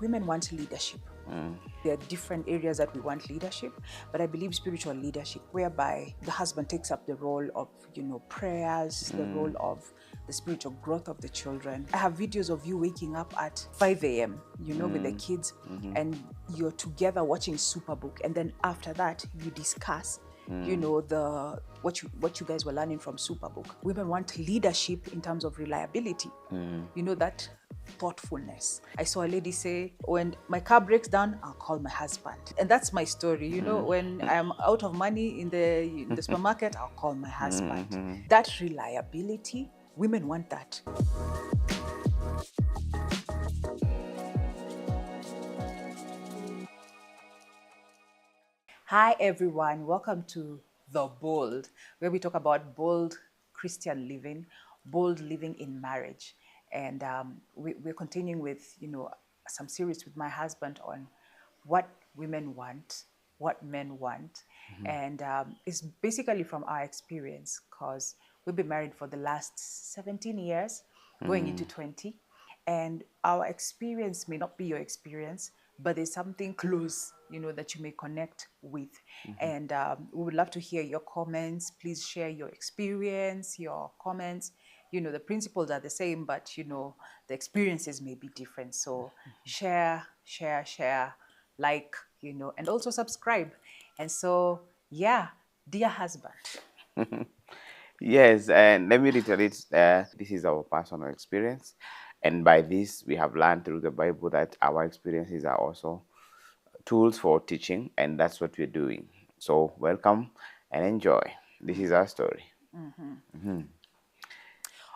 women want leadership. There are different areas that we want leadership, but I believe spiritual leadership, whereby the husband takes up the role of, prayers, the role of the spiritual growth of the children. I have videos of you waking up at 5 a.m., with the kids, and you're together watching Superbook, and then after that, you discuss the what you guys were learning from Superbook. Women want leadership in terms of reliability. That thoughtfulness. I saw a lady say, when my car breaks down, I'll call my husband. And that's my story. When I'm out of money in the supermarket, I'll call my husband. That reliability, women want that. Hi, everyone. Welcome to The Bold, where we talk about bold Christian living, bold living in marriage. And we're continuing with, some series with my husband on what women want, what men want. And it's basically from our experience, because we've been married for the last 17 years, going into 20. And our experience may not be your experience, but there's something close, that you may connect with. And we would love to hear your comments. Please share your experience, your comments. The principles are the same, but, the experiences may be different. So share, like, and also subscribe. And so, yeah, dear husband. Yes, and let me reiterate, this is our personal experience. And by this, we have learned through the Bible that our experiences are also tools for teaching, and that's what we're doing. So, welcome and enjoy. This is our story.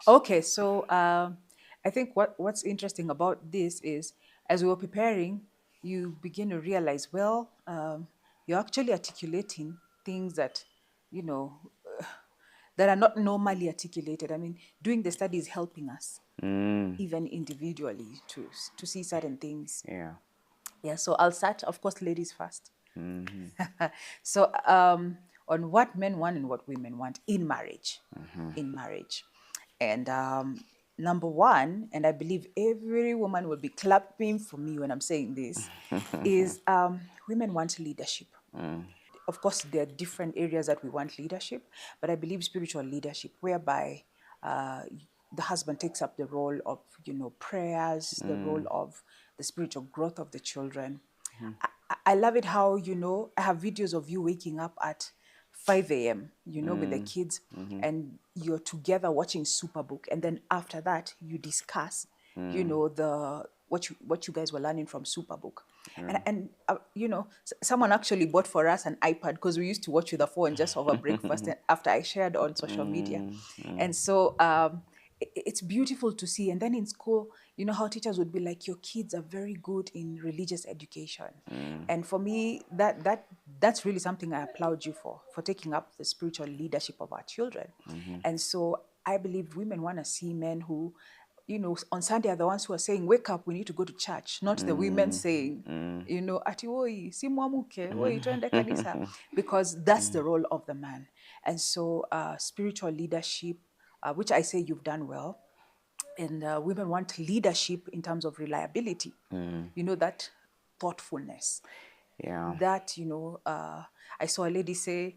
Okay, so I think what's interesting about this is, as we were preparing, you begin to realize, well, you're actually articulating things that, you know, that are not normally articulated. I mean, doing the study is helping us, even individually, to see certain things. Yeah. Yeah, so I'll start, of course, ladies first. So on what men want and what women want in marriage. In marriage. And number one, and I believe every woman will be clapping for me when I'm saying this, is women want leadership. Of course, there are different areas that we want leadership, but I believe spiritual leadership, whereby uh, the husband takes up the role of, prayers, the role of the spiritual growth of the children. I love it how, I have videos of you waking up at 5 a.m., with the kids, and you're together watching Superbook. And then after that, you discuss, the what you guys were learning from Superbook. And someone actually bought for us an iPad, because we used to watch with a phone just over breakfast and after I shared on social media. And so it's beautiful to see. And then in school, how teachers would be like, your kids are very good in religious education. And for me, that's really something I applaud you for taking up the spiritual leadership of our children. And so I believe women want to see men who, on Sunday are the ones who are saying, wake up, we need to go to church, not the women saying, ati oi, si mwamuke, oi, twende kanisa, because that's the role of the man. And so spiritual leadership, which I say you've done well, and women want leadership in terms of reliability, that thoughtfulness. Yeah. That, I saw a lady say,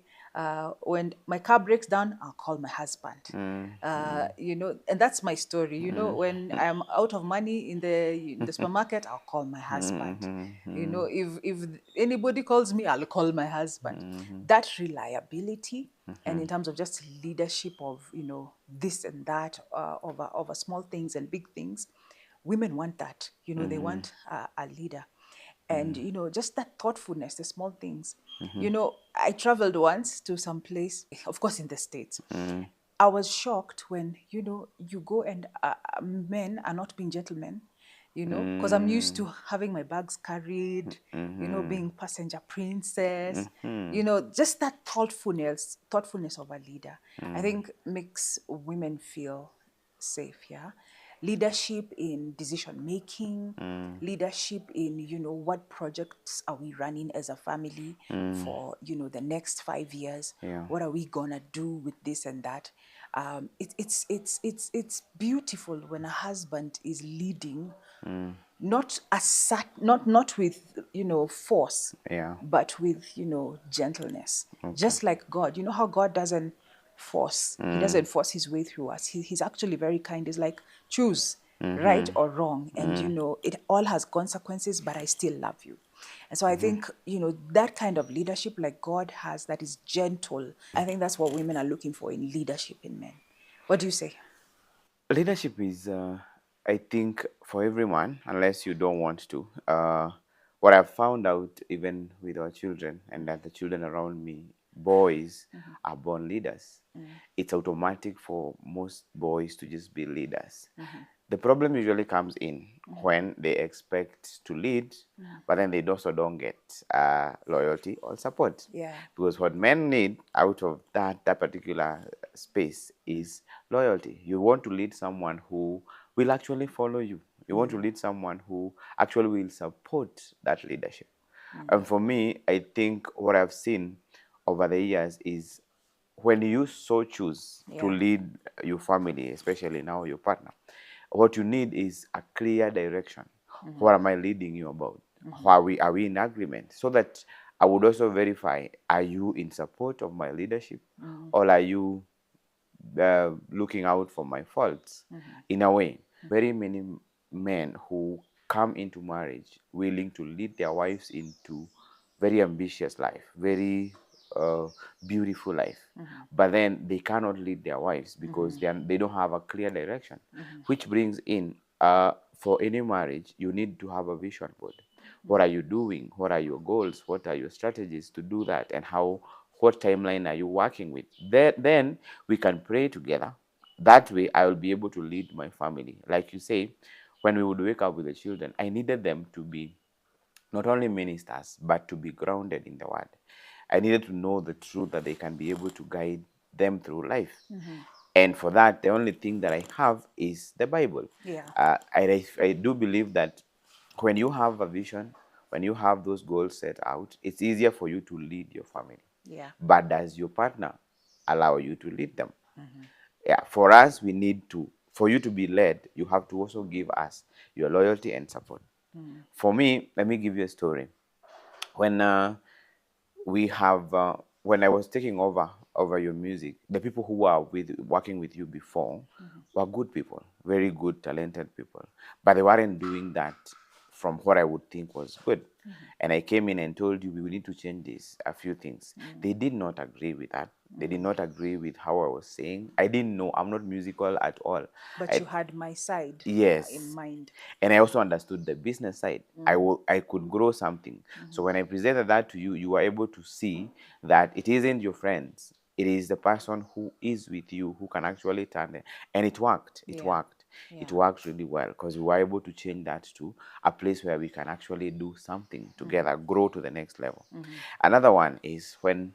when my car breaks down, I'll call my husband. And that's my story. When I'm out of money in the supermarket, I'll call my husband. If anybody calls me, I'll call my husband. That reliability, and in terms of just leadership of, this and that, over small things and big things, women want that. They want a leader. And just that thoughtfulness, the small things. I traveled once to some place, of course in the States. I was shocked when you go and men are not being gentlemen, because I'm used to having my bags carried, being passenger princess, just that thoughtfulness of a leader, I think makes women feel safe. Yeah. Leadership in decision making, leadership in, what projects are we running as a family for, the next 5 years. Yeah. What are we gonna do with this and that? It's beautiful when a husband is leading not not with force, Yeah. but with gentleness, Okay. just like God. You know how God doesn't force, he doesn't force his way through us. He's actually very kind. He's like, choose right or wrong, and it all has consequences, but I still love you. And so I think that kind of leadership like God has, that is gentle, I think that's what women are looking for in leadership in men. What do you say? Leadership is, I think, for everyone, unless you don't want to. What I've found out, even with our children, and that the children around me, boys are born leaders. It's automatic for most boys to just be leaders. The problem usually comes in when they expect to lead, but then they also don't get loyalty or support. Yeah. Because what men need out of that particular space is loyalty. You want to lead someone who will actually follow you. You want to lead someone who actually will support that leadership. And for me, I think what I've seen over the years is when you so choose to Yeah. lead your family, especially now your partner, what you need is a clear direction. What am I leading you about? How are we in agreement? So that I would also verify, are you in support of my leadership, or are you looking out for my faults? In a way, very many men who come into marriage willing to lead their wives into very ambitious life, very uh, beautiful life, but then they cannot lead their wives because they don't have a clear direction, which brings in, for any marriage, you need to have a vision board. What are you doing? What are your goals? What are your strategies to do that? And what timeline are you working with? Then we can pray together. That way, I will be able to lead my family. Like you say, when we would wake up with the children, I needed them to be not only ministers, but to be grounded in the word. I needed to know the truth that they can be able to guide them through life. And for that, the only thing that I have is the Bible. Yeah. I do believe that when you have a vision, when you have those goals set out, it's easier for you to lead your family. Yeah. But does your partner allow you to lead them? Yeah, for us, we need to, for you to be led, you have to also give us your loyalty and support. For me, let me give you a story. When we have when I was taking over your music, the people who were working with you before were good people, very good, talented people, but they weren't doing that from what I would think was good. And I came in and told you we need to change this, a few things. They did not agree with that. They did not agree with how I was saying. I didn't know. I'm not musical at all. But I, you had my side, yeah, in yes. mind. And I also understood the business side. I could grow something. So when I presented that to you, you were able to see that it isn't your friends. It is the person who is with you who can actually turn it. And it worked. It Yeah. worked. It Yeah. worked really well because we were able to change that to a place where we can actually do something together, grow to the next level. Another one is when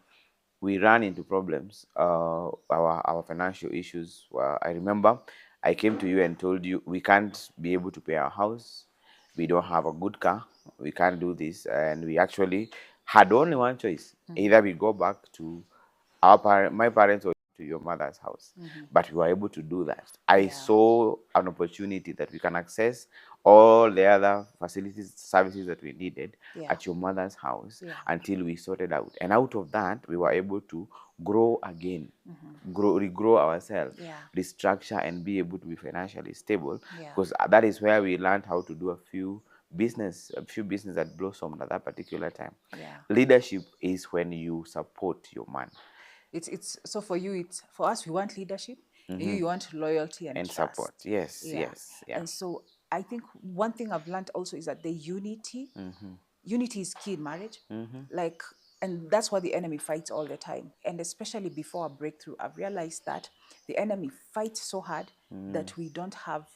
we ran into problems, our financial issues. I remember I came to you and told you we can't be able to pay our house. We don't have a good car. We can't do this. And we actually had only one choice. Either we go back to my parents, or to your mother's house. But we were able to do that. I Yeah. saw an opportunity that we can access all the other facilities, services that we needed Yeah. at your mother's house Yeah. until we sorted out. And out of that, we were able to grow again, regrow ourselves, Yeah. restructure, and be able to be financially stable. Yeah. Because that is where we learned how to do a few business that blossomed at that particular time. Yeah. Leadership is when you support your man It's so for you, it's for us, we want leadership. You want loyalty and and trust. support. Yes, Yeah. yes, yeah. And so I think one thing I've learned also is that the unity is key in marriage. Like, and that's what the enemy fights all the time. And especially before a breakthrough, I've realized that the enemy fights so hard that we don't have,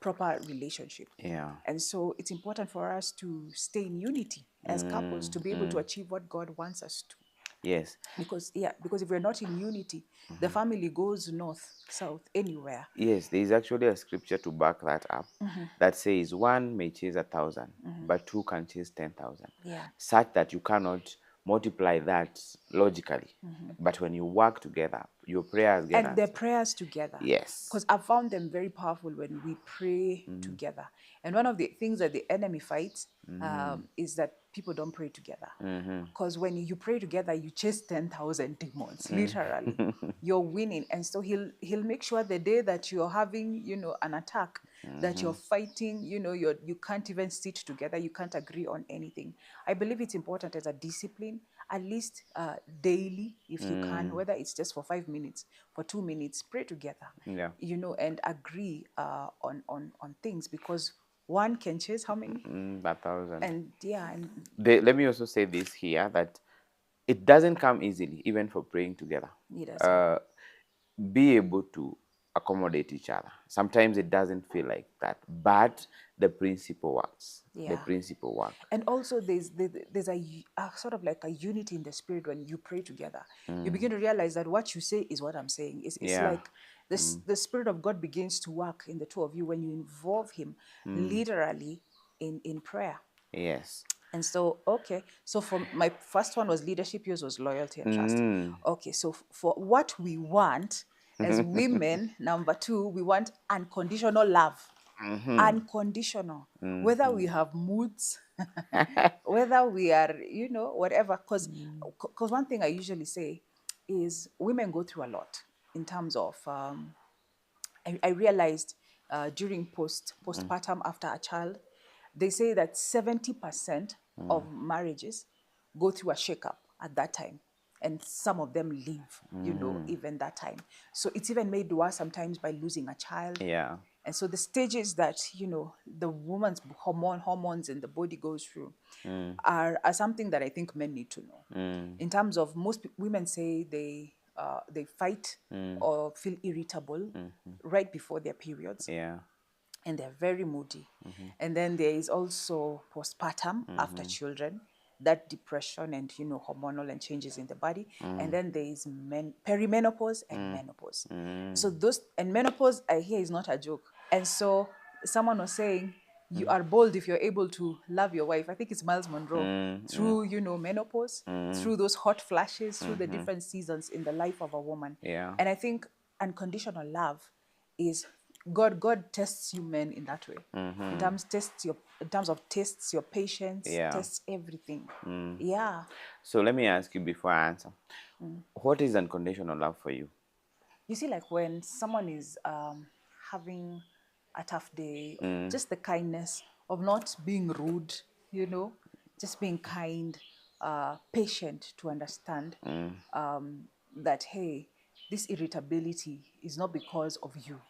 proper relationship. Yeah. And so it's important for us to stay in unity as couples to be able to achieve what God wants us to. Yes. Because if we're not in unity, the family goes north, south, anywhere. Yes, there is actually a scripture to back that up that says one may chase 1,000, but two can chase 10,000. Yeah. Such that you cannot multiply that logically. But when you work together, your prayers get And their answered. prayers together, Yes. because I found them very powerful when we pray together. And one of the things that the enemy fights is that people don't pray together. Because when you pray together, you chase 10,000 demons, literally. You're winning. And so he'll make sure the day that you're having, an attack, that you're fighting, you can't even sit together, you can't agree on anything. I believe it's important as a discipline, at least daily, if you can, whether it's just for 5 minutes, for 2 minutes, pray together, Yeah. and agree on things, because one can chase how many? That thousand. And yeah, and Let me also say this here, that it doesn't come easily, even for praying together. it doesn't. Uh, be able to accommodate each other. Sometimes it doesn't feel like that, but the principle works. The Yeah. principle works. And also there's a sort of like a unity in the spirit when you pray together. You begin to realize that what you say is what I'm saying. It's Yeah. like this, the spirit of God begins to work in the two of you when you involve him literally in prayer. Yes. And so, okay, so for my first one was leadership, yours was loyalty and trust. Okay, so for what we want as women, number two, we want unconditional love. Unconditional. Whether we have moods, whether we are, whatever. Because one thing I usually say is women go through a lot in terms of I realized during postpartum after a child, they say that 70% of marriages go through a shakeup at that time. And some of them leave, even that time. So it's even made worse sometimes by losing a child. Yeah. And so the stages that, the woman's hormones in the body goes through are something that I think men need to know. In terms of most women say they fight or feel irritable right before their periods, Yeah. and they're very moody. And then there is also postpartum after children, that depression and hormonal and changes in the body. And then there is perimenopause and menopause. So those, and menopause I hear is not a joke. And so someone was saying, you are bold if you're able to love your wife. I think it's Miles Monroe. Through menopause, through those hot flashes, through the different seasons in the life of a woman. Yeah. And I think unconditional love is God tests you men in that way. In terms of tests your patience, Yeah. tests everything. Yeah. So let me ask you before I answer. What is unconditional love for you? You see, like when someone is having a tough day, just the kindness of not being rude, just being kind, patient to understand that, hey, this irritability is not because of you,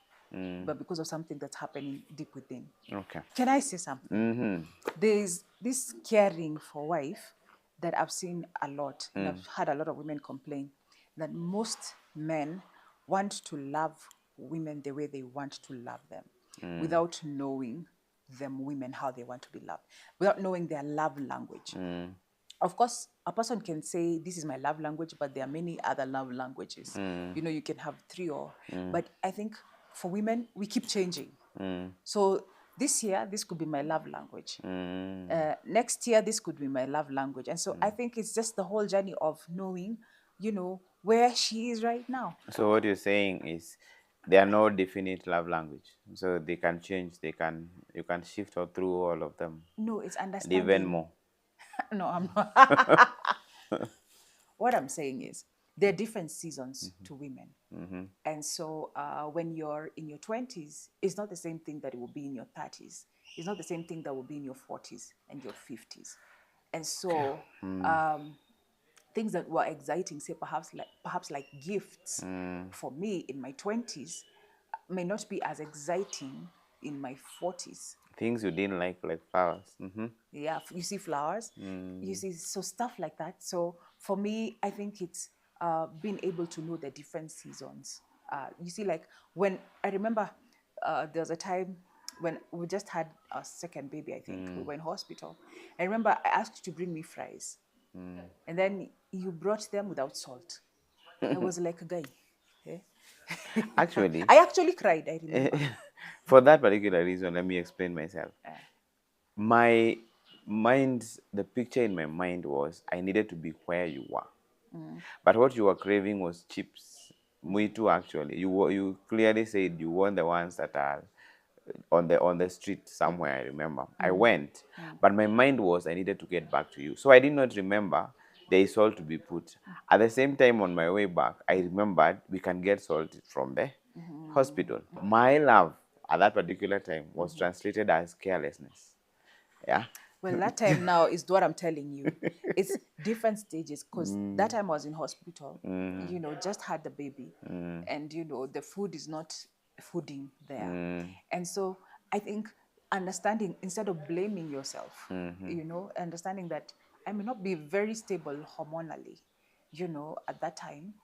but because of something that's happening deep within. Okay. Can I say something? There's this caring for wife that I've seen a lot, and I've had a lot of women complain that most men want to love women the way they want to love them, without knowing them women how they want to be loved, without knowing their love language. Of course, a person can say, this is my love language, but there are many other love languages. You can have three but I think for women, we keep changing. So this year, this could be my love language. Next year, this could be my love language. And so I think it's just the whole journey of knowing, where she is right now. So what you're saying is there are no definite love language. So they can change, you can shift all through all of them. No, it's And understanding. even more. No, I'm not. What I'm saying is there are different seasons to women. And so when you're in your 20s, it's not the same thing that it will be in your 30s. It's not the same thing that will be in your 40s and your 50s. And so things that were exciting, say perhaps like gifts for me in my 20s, may not be as exciting in my 40s. Things you didn't like flowers. Yeah, you see flowers, you see, so stuff like that. So for me, I think it's being able to know the different seasons. You see, like when I remember there was a time when we just had our second baby, I think. We were in hospital. I remember I asked you to bring me fries. And then you brought them without salt. I was like a guy. eh? Actually, I actually cried, I remember. for that particular reason, let me explain myself. My mind, the picture in my mind was I needed to be where you were. But what you were craving was chips Me too, actually. You clearly said you want the ones that are on the street somewhere. I remember I went, but my mind was I needed to get back to you, so I did not remember there is salt to be put. At the same time, on my way back, I remembered we can get salt from the hospital. My love at that particular time was translated as carelessness. Yeah. Well, that time now is what I'm telling you. It's different stages because that time I was in hospital, just had the baby. And, the food is not fooding there. And so I think understanding, instead of blaming yourself, understanding that I may not be very stable hormonally, at that time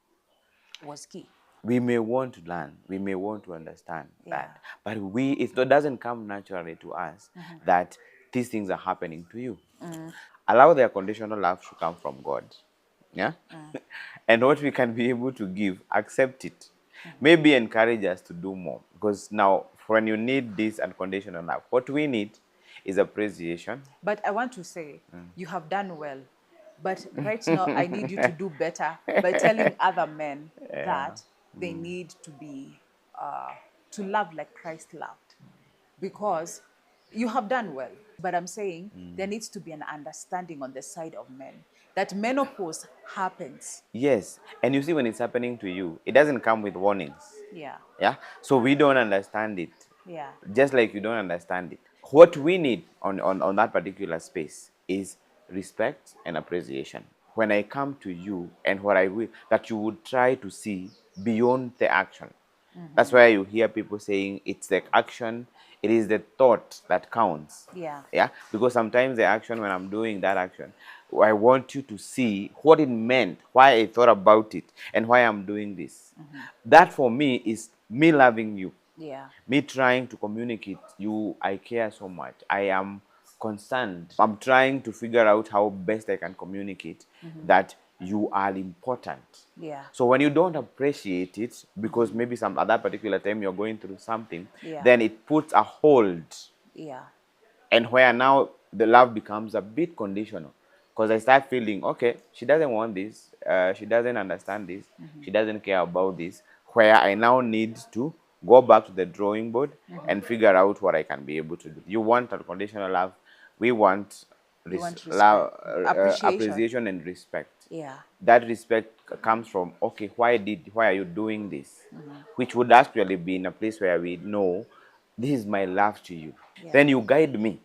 was key. We may want to learn, we may want to understand Yeah. that, but it doesn't come naturally to us that these things are happening to you. Allow the unconditional love to come from God. Yeah? And what we can be able to give, accept it. Maybe encourage us to do more. Because now, when you need this unconditional love, what we need is appreciation. But I want to say, you have done well. But right now, I need you to do better by telling other men that they need to be, to love like Christ loved. Because you have done well. But I'm saying there needs to be an understanding on the side of men that menopause happens. Yes. And you see, when it's happening to you, it doesn't come with warnings. Yeah. Yeah. So we don't understand it. Yeah. Just like you don't understand it. What we need on that particular space is respect and appreciation. When I come to you and what I will, that you would try to see beyond the action. That's why you hear people saying it's the action, it is the thought that counts. Yeah. Yeah, because sometimes the action, when I'm doing that action, I want you to see what it meant, why I thought about it, and why I'm doing this. That for me is me loving you. Yeah. Me trying to communicate you, I care so much, I am concerned, I'm trying to figure out how best I can communicate that you are important. Yeah. So when you don't appreciate it because maybe some at that particular time you're going through something, Yeah. then it puts a hold, Yeah. and where now the love becomes a bit conditional, because I start feeling, okay, she doesn't want this, she doesn't understand this, she doesn't care about this, where I now need to go back to the drawing board and figure out what I can be able to do. You want unconditional love, we want You want love, respect, appreciation. appreciation and respect. Yeah. That respect comes from, okay, why are you doing this, which would actually be in a place where we know this is my love to you. Yeah. Then you guide me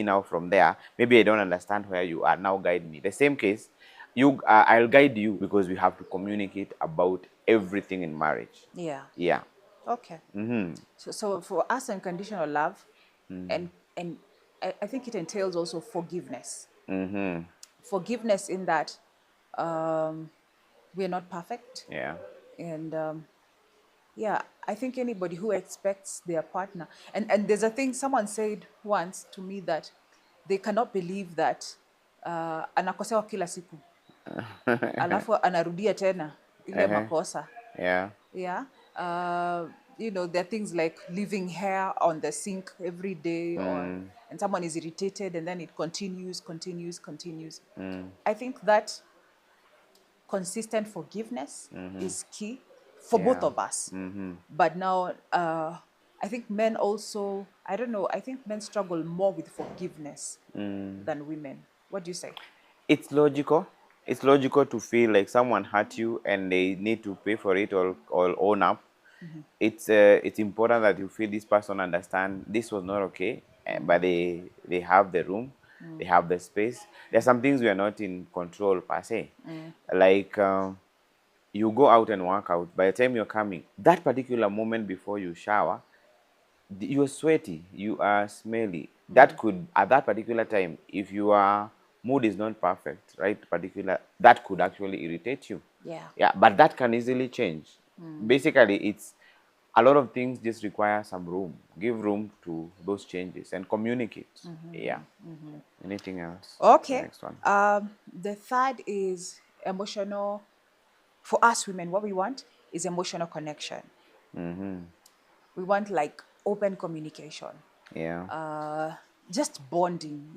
now from there. Maybe I don't understand where you are, now guide me. The same case, I'll guide you, because we have to communicate about everything in marriage. Yeah. Yeah. Okay. So for us, unconditional love, and I think it entails also forgiveness. Forgiveness in that we're not perfect, Yeah. and yeah, I think anybody who expects their partner, and there's a thing someone said once to me that they cannot believe that anakosewa kila siku alafu anarudia tena ile makosa. Yeah. Yeah. There are things like leaving hair on the sink every day, and someone is irritated and then it continues. I think that consistent forgiveness is key for both Yeah. of us. But now, I think men also, I don't know, I think men struggle more with forgiveness than women. What do you say? It's logical. It's logical to feel like someone hurt you and they need to pay for it, or own up. It's important that you feel this person understand this was not okay, but they have the room, they have the space. There's some things we are not in control per se, like you go out and work out. By the time you're coming, that particular moment before you shower, you're sweaty, you are smelly. That could, at that particular time, if your mood is not perfect, right, particular, that could actually irritate you. Yeah. Yeah, but that can easily change. Basically, it's a lot of things just require some room. Give room to those changes and communicate. Yeah. Anything else? The Okay. next one. The third is emotional. For us women, what we want is emotional connection. We want like open communication, Yeah. just bonding,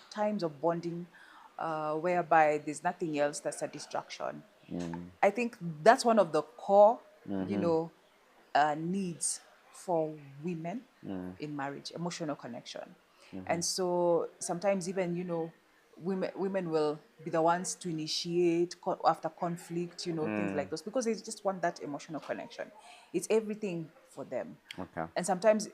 times of bonding, whereby there's nothing else that's a distraction. I think that's one of the core, you know, needs for women in marriage, emotional connection. And so sometimes even, you know, women will be the ones to initiate after conflict, you know, things like those, because they just want that emotional connection. It's everything for them. Okay. And sometimes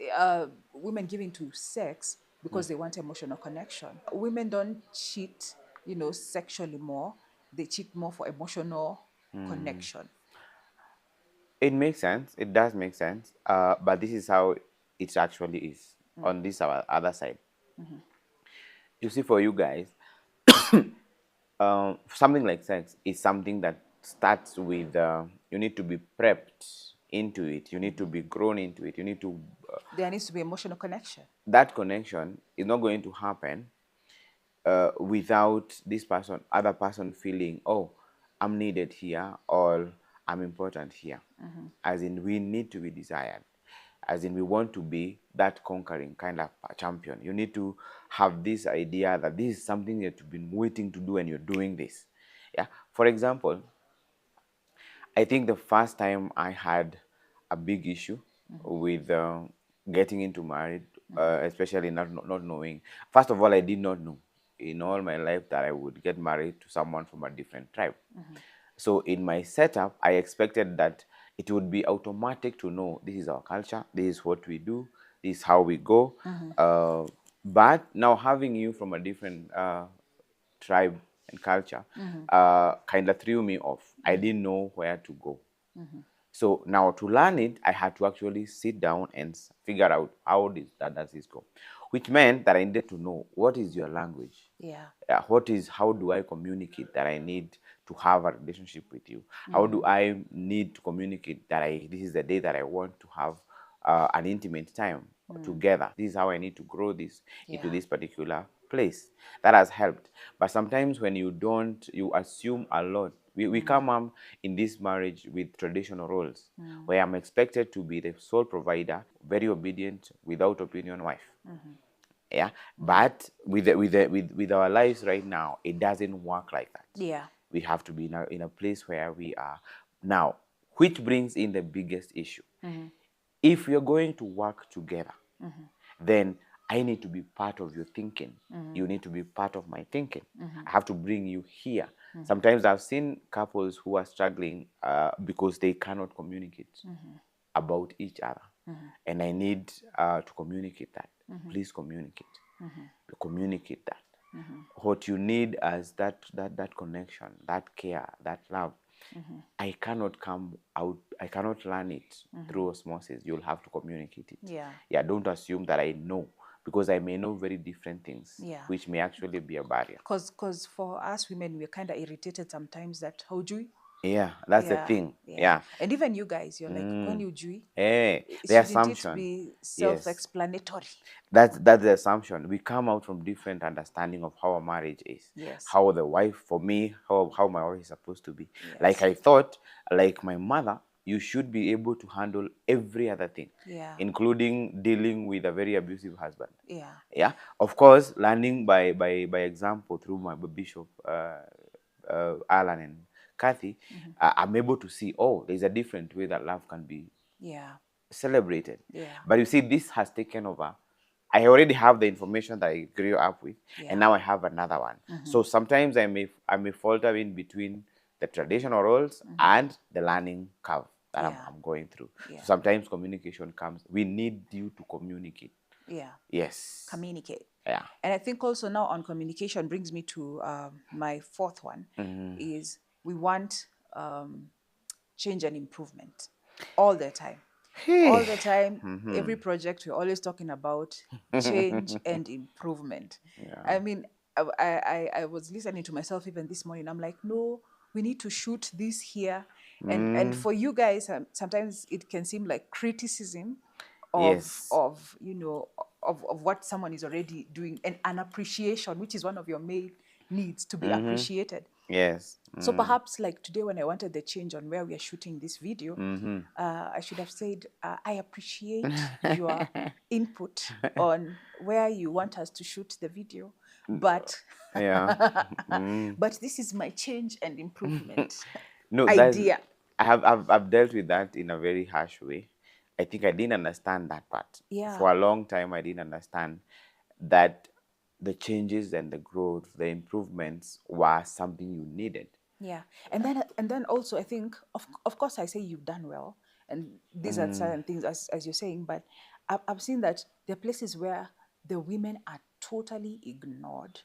women give into sex because they want emotional connection. Women don't cheat, you know, sexually more. They cheat more for emotional connection. It makes sense. It does make sense. But this is how it actually is on this our other side. You see, for you guys, something like sex is something that starts with you need to be prepped into it. You need to be grown into it. You need to There needs to be emotional connection. that connection is not going to happen without this person, other person feeling, oh, I'm needed here or I'm important here. As in, we need to be desired. As in, we want to be that conquering kind of champion. You need to have this idea that this is something that you've been waiting to do and you're doing this. Yeah. For example, I think the first time I had a big issue with getting into marriage, especially not knowing. First of all, I did not know in all my life that I would get married to someone from a different tribe. So in my setup, I expected that it would be automatic to know this is our culture, this is what we do, this is how we go. But now having you from a different tribe and culture kind of threw me off. I didn't know where to go. So now to learn it, I had to actually sit down and figure out how does this go, which meant that I needed to know what is your language. Yeah. How do I communicate that I need to have a relationship with you? How do I need to communicate that this is the day that I want to have an intimate time together? This is how I need to grow this into Yeah. this particular place. That has helped. But sometimes when you don't, you assume a lot. We come up in this marriage with traditional roles where I'm expected to be the sole provider, very obedient, without opinion wife. Yeah, but with our lives right now, it doesn't work like that. Yeah. We have to be in a place where we are now, which brings in the biggest issue. If you're going to work together, then I need to be part of your thinking. You need to be part of my thinking. I have to bring you here. Sometimes I've seen couples who are struggling because they cannot communicate about each other. And I need to communicate that. Please communicate. Communicate that. What you need as that connection, that care, that love. I cannot come out, I cannot learn it through osmosis. You'll have to communicate it. Yeah. Yeah, don't assume that I know, because I may know very different things, Yeah. which may actually be a barrier. Because for us women, we're kind of irritated sometimes that how do we? Yeah, that's the Yeah, thing. yeah. Yeah. And even you guys, you're like, when you do, Hey, the shouldn't it assumption. be Yes. self-explanatory? That's the assumption. We come out from different understanding of how a marriage is. Yes. How the wife, for me, how my wife is supposed to be. Yes. Like I thought, like my mother, you should be able to handle every other thing, Yeah. including dealing with a very abusive husband. Yeah. Yeah. Of course, learning by example through my bishop, Alan and Kathy, I'm able to see, oh, there's a different way that love can be Yeah. celebrated. Yeah. But you see, this has taken over. I already have the information that I grew up with, Yeah. and now I have another one. So sometimes I may falter in between the traditional roles and the learning curve that Yeah. I'm going through. Yeah. So sometimes communication comes. We need you to communicate. Yeah. Yes. Communicate. Yeah. And I think also now on communication brings me to my fourth one is we want change and improvement all the time. All the time, every project, we're always talking about change and improvement. I mean, I was listening to myself even this morning. I'm like, no, we need to shoot this here. And for you guys, sometimes it can seem like criticism Yes. of you know of what someone is already doing, and an appreciation, which is one of your main needs, to be appreciated. Yes. So perhaps like today when I wanted the change on where we are shooting this video, I should have said, I appreciate your input on where you want us to shoot the video, but Yeah. but this is my change and improvement. No, that's idea. I've dealt with that in a very harsh way. I think I didn't understand that part. Yeah. For a long time I didn't understand that the changes and the growth, the improvements were something you needed. Yeah, and then also I think of course I say you've done well, and these are certain things as you're saying, but I've seen that there are places where the women are totally ignored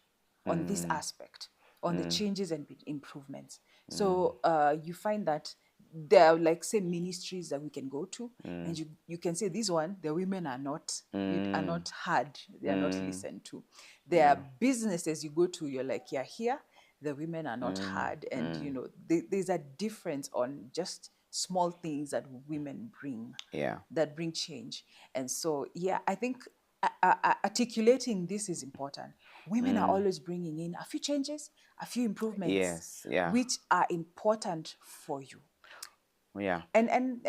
on this aspect, on the changes and improvements. So you find that there are like say ministries that we can go to, and you can say this one the women are not are not heard, they are not listened to. There are businesses you go to, you're like you're here, the women are not heard, and there's a difference on just small things that women bring, Yeah. that bring change. And so yeah, I think articulating this is important. Women are always bringing in a few changes, a few improvements, Yes. Yeah. which are important for you. Yeah. And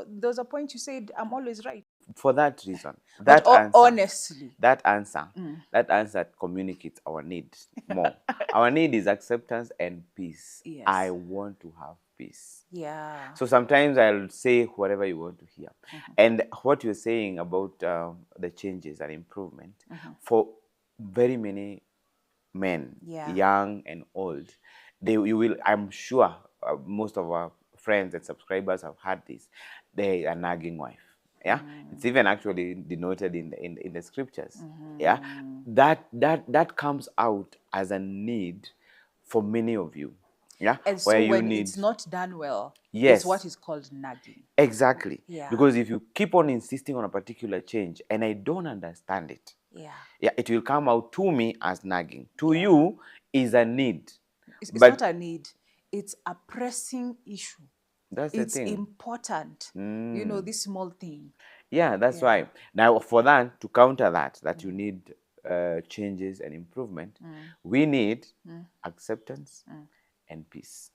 there's a point you said I'm always right, For that reason, but honestly, that answer, that answer communicates our need more. Our need is acceptance and peace. I yes, want to have peace. yeah, So sometimes I'll say whatever you want to hear. And what you're saying about the changes and improvement, for very many men, yeah, young and old, you will, I'm sure, most of our friends and subscribers have had this. They are nagging wife. Yeah, it's even actually denoted in the scriptures. Yeah, that comes out as a need for many of you. Yeah, and where so you when need, it's not done well, it's what yes, is called nagging. exactly. Yeah, Because if you keep on insisting on a particular change and I don't understand it, yeah, yeah, it will come out to me as nagging. To yeah. you is a need. It's not But a need, it's a pressing issue. that's the It's thing. important, this small thing. Yeah, that's Yeah. why. Now, for that, to counter that, that you need changes and improvement, we need acceptance and peace.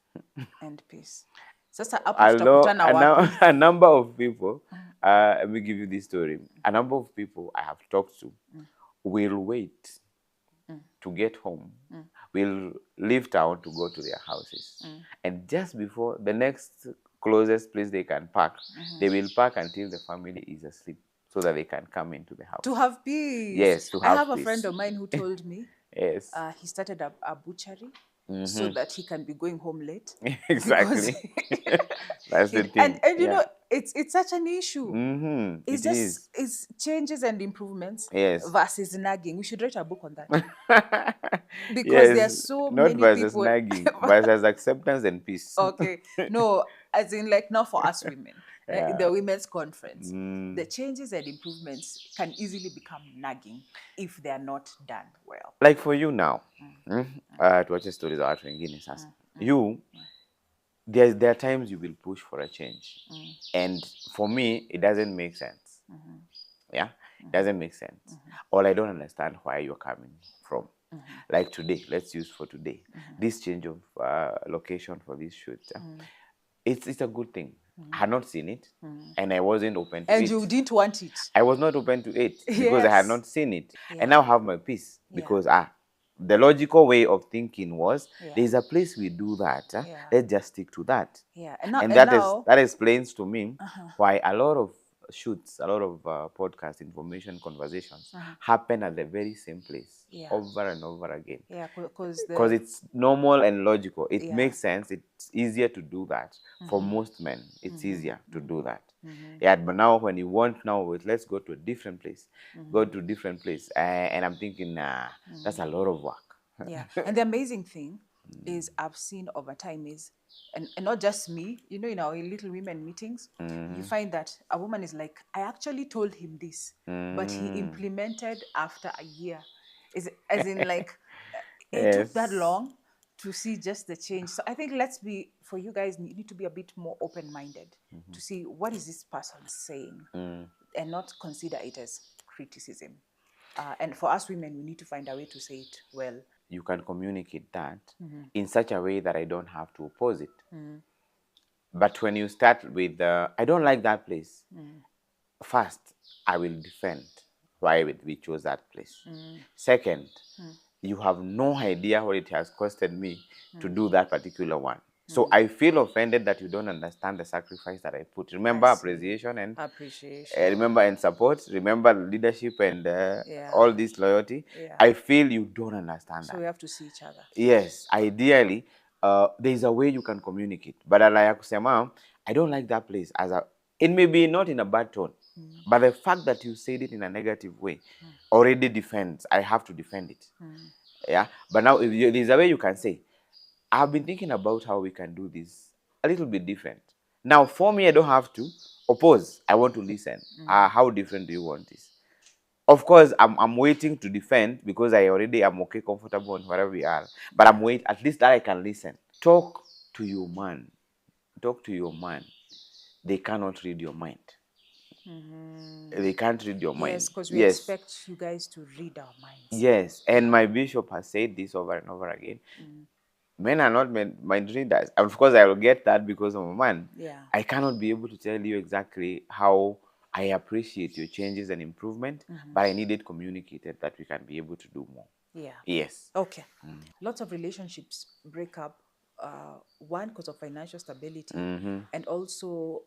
And peace. Sasa hapo I know tutakutana wapi? a number of people, let me give you this story. A number of people I have talked to will wait to get home, will leave town to go to their houses. And just before the next closest place they can park, they will park until the family is asleep so that they can come into the To house. have peace. Yes, to I have have a friend peace. of mine who told me Yes, he started a butchery so that he can be going home late because exactly. That's the and thing. and Yeah. it's such an issue. It's It just is. it's changes and improvements Yes. versus nagging. We should write a book on that because there are Yes. so Not many versus people. nagging, versus acceptance and peace. Okay, no, as in like now for us women, in Yeah. the women's conference, the changes and improvements can easily become nagging if they are not done well. Like for you now, tuache stories za watu wengine sasa. You, there are times you will push for a change. And for me, it doesn't make sense. Yeah, it doesn't make sense. Or I don't understand where you're coming from. Like today, let's use for today, this change of location for this shoot. It's a good thing. I had not seen it, and I wasn't open to And it. you didn't want it. I was not open to it because I had Yes. not seen it. And Yeah. now have my peace Yeah. because the logical way of thinking was Yeah. there's a place we do that. Yeah. Let's just stick to that. Yeah. And now And and now that explains to me why a lot of shoots, a lot of podcast information conversations happen at the very same place yeah. over and over again. Yeah, because Because the it's normal and logical. It yeah. makes sense. It's easier to do that. For most men, it's easier to do that. Yeah, but now when you want now, let's go to a different place. Go to a different place. And I'm thinking, nah, that's a lot of work. Yeah. And the amazing thing is I've seen over time is, and not just me, in our Little Women meetings, you find that a woman is like, I actually told him this, but he implemented after a year. Is as in like it took that Yes. long to see just the change. So I think for you guys, you need to be a bit more open-minded to see what is this person saying and not consider it as criticism. And for us women, we need to find a way to say it well. You can communicate that in such a way that I don't have to oppose it. But when you start with, I don't like that place, first, I will defend why we chose that place. Second, you have no idea what it has costed me to do that particular one. So I feel offended that you don't understand the sacrifice that I put. I Remember see. appreciation and Appreciation. remember and support. Remember leadership and Yeah. all this loyalty. Yeah. I feel you don't understand So that. we have to see each other. Yes, ideally, there is a way you can communicate. But like kusema, I don't like that place as a. It may be not in a bad tone, but the fact that you said it in a negative way already defends. I have to defend it. Yeah. But now, if there's a way you can say, I've been thinking about how we can do this a little bit different. Now, for me, I don't have to oppose. I want to listen. How different do you want this? Of course, I'm waiting to defend because I already am okay, comfortable on wherever we are. But I'm wait at least that I can listen. Talk to your man. Talk to your man. They cannot read your mind. They can't read your mind. Yes, because we Yes. expect you guys to read our minds. Yes. And my bishop has said this over and over again. Men are not mind readers. Of course, I will get that because I'm a man. Yeah. I cannot be able to tell you exactly how I appreciate your changes and improvement, but I need it communicated that we can be able to do more. Yeah. Yes. Okay. Lots of relationships break up, one because of financial stability and also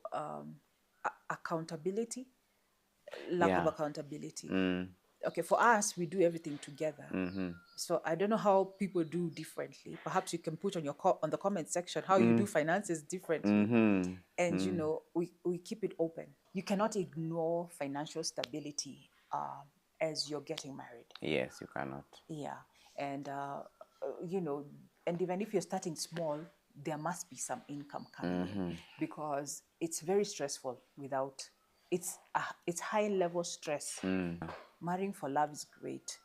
accountability, lack of Yeah. accountability. Okay, for us, we do everything together. So I don't know how people do differently. Perhaps you can put on your on the comment section how you do finances differently. And you know, we keep it open. You cannot ignore financial stability as you're getting married. Yes, you cannot. Yeah, and you know, and even if you're starting small, there must be some income coming in because it's very stressful without. It's high level stress. Marrying for love is great,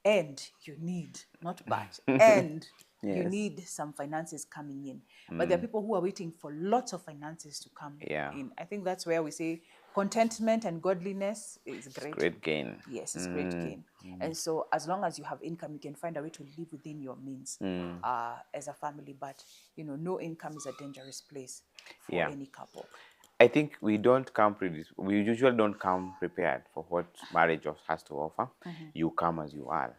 and you need not but and you Yes. need some finances coming in. But there are people who are waiting for lots of finances to come Yeah. in. I think that's where we say contentment and godliness is great. Great gain. Yes, it's great gain. And so as long as you have income, you can find a way to live within your means as a family. But, you know, no income is a dangerous place for Yeah. any couple. I think we don't come we usually don't come prepared for what marriage has to offer. You come as you are.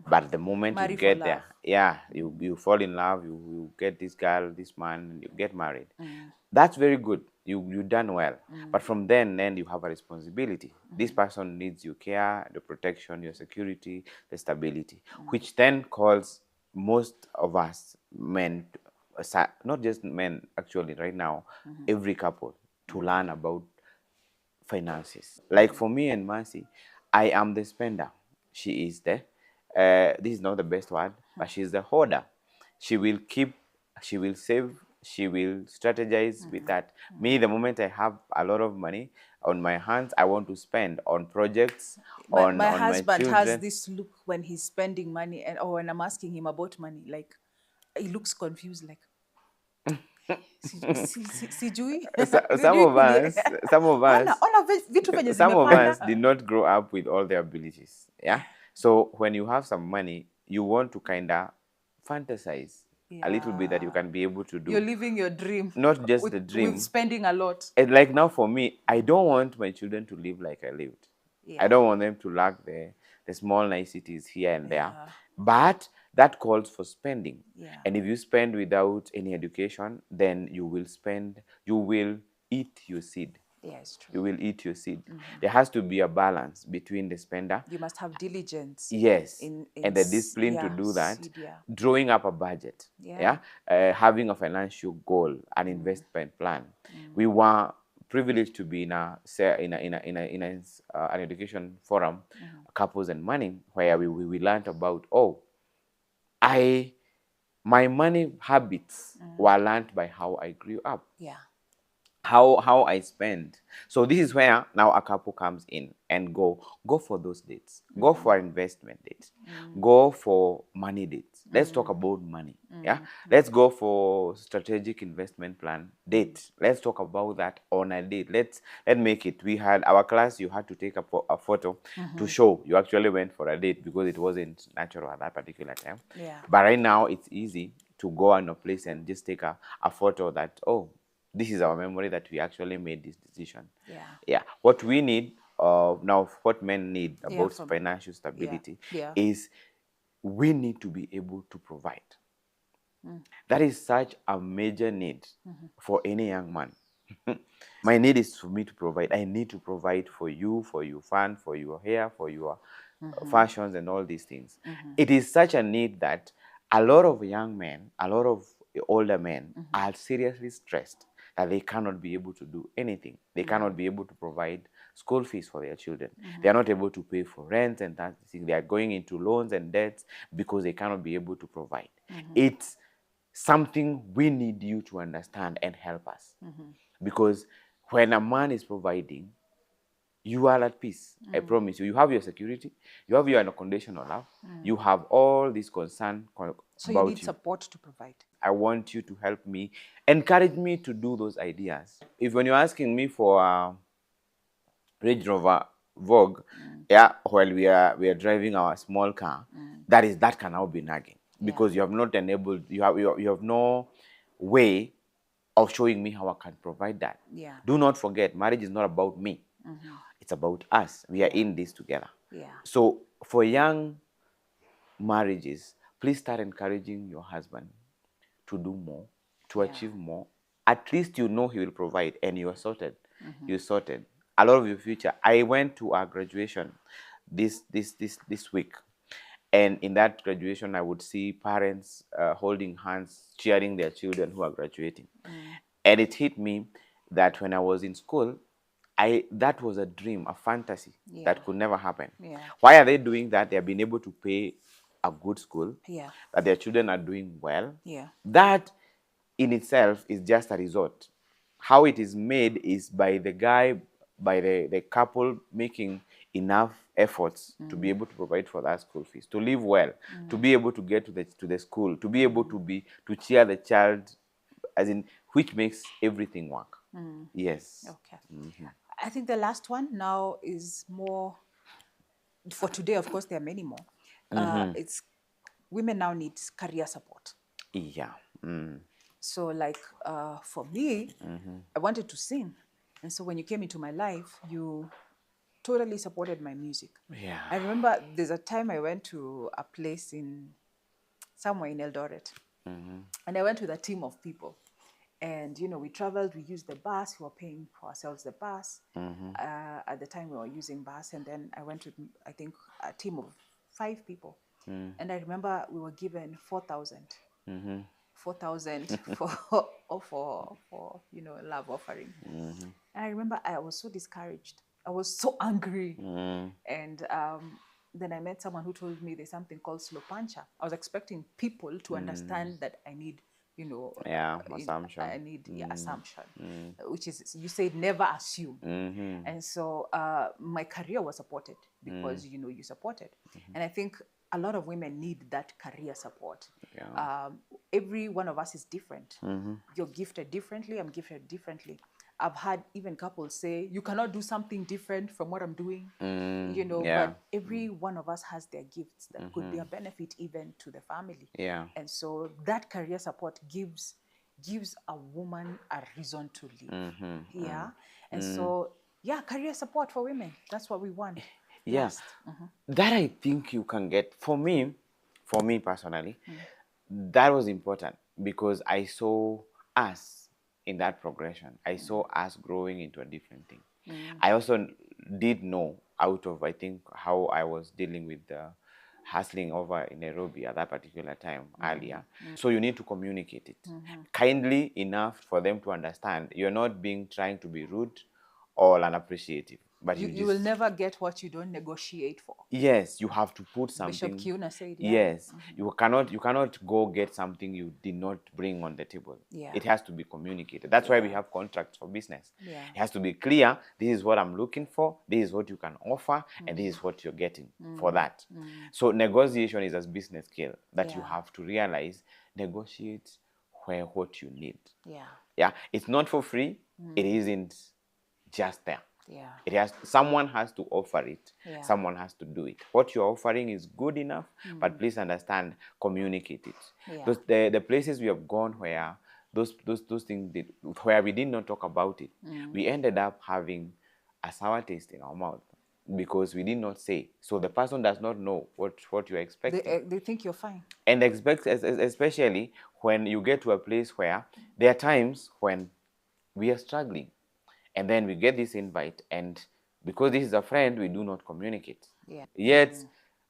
But the moment Marry you for get love. there, yeah, you fall in love, you get this girl, this man, you get married. That's very good. You done well. But from then you have a responsibility. This person needs your care, the protection, your security, the stability, which then calls most of us men, not just men actually right now, every couple to learn about finances. Like for me and Mercy, I am the spender. She is the, this is not the best word, but she's the hoarder. She will keep, she will save, she will strategize with that. Me, the moment I have a lot of money on my hands, I want to spend on projects, My on my husband has children. this look when he's spending money and or when I'm asking him about money, like he looks confused, like sijui Some of us, some of ona us, vitu venye some of zimepanda. us did not grow up with all their abilities. Yeah. So when you have some money, you want to kind of fantasize a little bit that you can be able to You're do. living your dream Not just with the dream. spending a lot. And like now for me, I don't want my children to live like I lived. I don't want them to lack the small niceties here and there. But that calls for spending. Yeah. And if you spend without any education, then you will eat your seed. Yeah, it's true. You will eat your seed. There has to be a balance between the spender. You must have diligence. Yes. In And the discipline to do that. Drawing up a budget. Yeah. Having a financial goal, an investment plan. We were privileged to be in an education forum, couples and money, where we learned about my money habits were learned by how I grew up. Yeah. How I spend. So this is where now a couple comes in and go for those dates. Go for investment dates. Go for money dates. Let's talk about money. Yeah. Let's go for strategic investment plan date. Let's talk about that on a date. Let's make it. We had our class. You had to take a photo to show you actually went for a date because it wasn't natural at that particular time. Yeah. But right now it's easy to go on a place and just take a photo that this is our memory that we actually made this decision. Yeah. Yeah. What we need now, what men need Yeah, about financial stability yeah. is we need to be able to provide. That is such a major need for any young man. My need is for me to provide. I need to provide for your fun, for your hair, for your fashions and all these things. It is such a need that a lot of young men, a lot of older men are seriously stressed that they cannot be able to do anything. They cannot be able to provide school fees for their children. They are not able to pay for rent and that thing. They are going into loans and debts because they cannot be able to provide. It's something we need you to understand and help us. Because when a man is providing, you are at peace. I promise you. You have your security. You have your unconditional love. You have all this concern So you need about you. support to provide. I want you to help me, encourage me to do those ideas. If when you're asking me for Range Rover Vogue, yeah, while we are driving our small car, that can now be nagging because you have not enabled, you have no way of showing me how I can provide that. Yeah. Do not forget, marriage is not about me. It's about us. We are in this together. Yeah. So for young marriages, please start encouraging your husband to do more, to achieve more. At least you know he will provide and you are sorted. You're sorted. A lot of your future. I went to a graduation this week. And in that graduation, I would see parents holding hands, cheering their children who are graduating. And it hit me that when I was in school, that was a dream, a fantasy that could never happen. Yeah. Why are they doing that? They have been able to pay a good school, Yeah. that their children are doing well. Yeah. That in itself is just a result. How it is made is by the guy, by the couple making enough efforts to be able to provide for that school fees, to live well, to be able to get to the school, to be able to cheer the child, as in which makes everything work. Yes. Okay. I think the last one now is more for today. Of course, there are many more. It's women now need career support. Yeah. So, like for me, I wanted to sing, and so when you came into my life, you totally supported my music. Yeah. I remember there's a time I went to a place in somewhere in Eldoret, and I went with a team of people. And we traveled. We used the bus. We were paying for ourselves the bus. At the time, we were using bus, and then I went with, I think, a team of 5 people. And I remember we were given 4,000. 4,000 for love offering. And I remember I was so discouraged. I was so angry. And then I met someone who told me there's something called slow puncher. I was expecting people to understand that I need, Yeah, assumption. I need assumption, which is, you said never assume. And so my career was supported because, you supported. And I think a lot of women need that career support. Every one of us is different. You're gifted differently. I'm gifted differently. I've had even couples say, you cannot do something different from what I'm doing, yeah. but every one of us has their gifts that could be a benefit even to the family. Yeah. And so that career support gives a woman a reason to live. Yeah. And so, yeah, career support for women. That's what we want. Yeah. Last. That I think you can get. For me personally, that was important because I saw us in that progression. I saw us growing into a different thing. I also did know out of, I think, how I was dealing with the hustling over in Nairobi at that particular time earlier. So you need to communicate it kindly enough for them to understand. You're not trying to be rude or unappreciative, but You will never get what you don't negotiate for. yes, you have to put Bishop something. Kiuna said, yeah. Yes, you cannot go get something you did not bring on the table. Yeah. It has to be communicated. That's why we have contracts for business. Yeah. It has to be clear. This is what I'm looking for. This is what you can offer, and this is what you're getting for that. So negotiation is a business skill that you Yeah. have to realize. Negotiate where what you need. Yeah. Yeah, it's not for free. It isn't just there. Yeah. Someone has to offer it. Yeah. Someone has to do it. What you're offering is good enough, but please understand, communicate it. Yeah. The places we have gone where those things where we did not talk about it, we ended up having a sour taste in our mouth because we did not say. So the person does not know what you're expecting. They think you're fine. And especially when you get to a place where there are times when we are struggling, and then we get this invite, and because this is a friend, we do not communicate. Yeah. Yet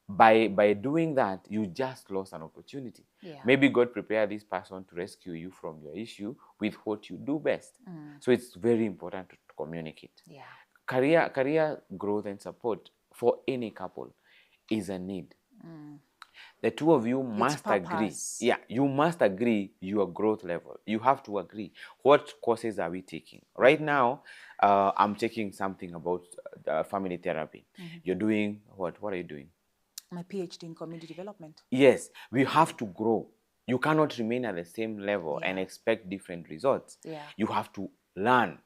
by doing that, you just lost an opportunity. Yeah. Maybe God prepared this person to rescue you from your issue with what you do best. So it's very important to communicate. Yeah. Career growth and support for any couple is a need. The two of you must agree. Yeah, you must agree your growth level. You have to agree. What courses are we taking? Right now, I'm taking something about family therapy. You're doing what? What are you doing? My PhD in community development. Yes, we have to grow. You cannot remain at the same level Yeah. and expect different results. Yeah. You have to learn,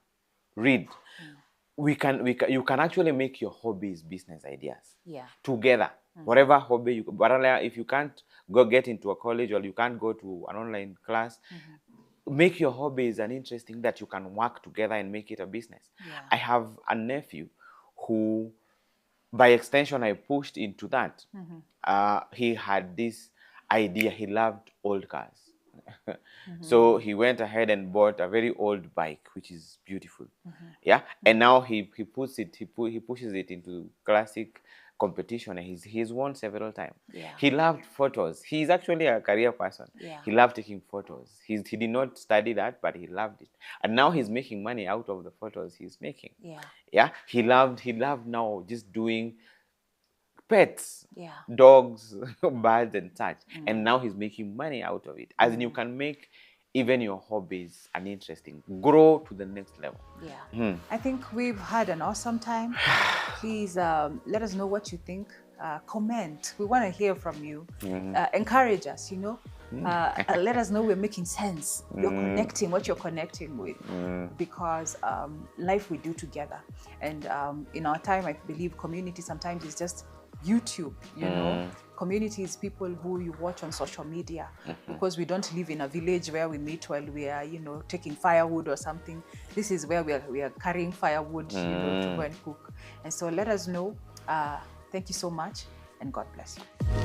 read. You can actually make your hobbies business ideas. Yeah. Together. Whatever hobby if you can't go get into a college or you can't go to an online class, make your hobbies an interesting that you can work together and make it a business. Yeah. I have a nephew who, by extension, I pushed into that. He had this idea. He loved old cars. So he went ahead and bought a very old bike, which is beautiful. Yeah. And now he pushes it into classic competition, and he's won several times. Yeah. He loved photos. He's actually a career person. Yeah. He loved taking photos. He did not study that, but he loved it. And now he's making money out of the photos he's making. Yeah. Yeah. He loved now just doing pets, Yeah. dogs, birds, and such. And now he's making money out of it. As in, you can make even your hobbies an interesting, grow to the next level. Yeah. I think we've had an awesome time. Please let us know what you think. Comment. We want to hear from you. Encourage us, let us know we're making sense. You're connecting what you're connecting with, because life we do together. And in our time, I believe community sometimes is just YouTube, Community is people who you watch on social media, because we don't live in a village where we meet while we are, taking firewood or something. This is where we are carrying firewood, to go and cook. And so let us know. Thank you so much, and God bless you.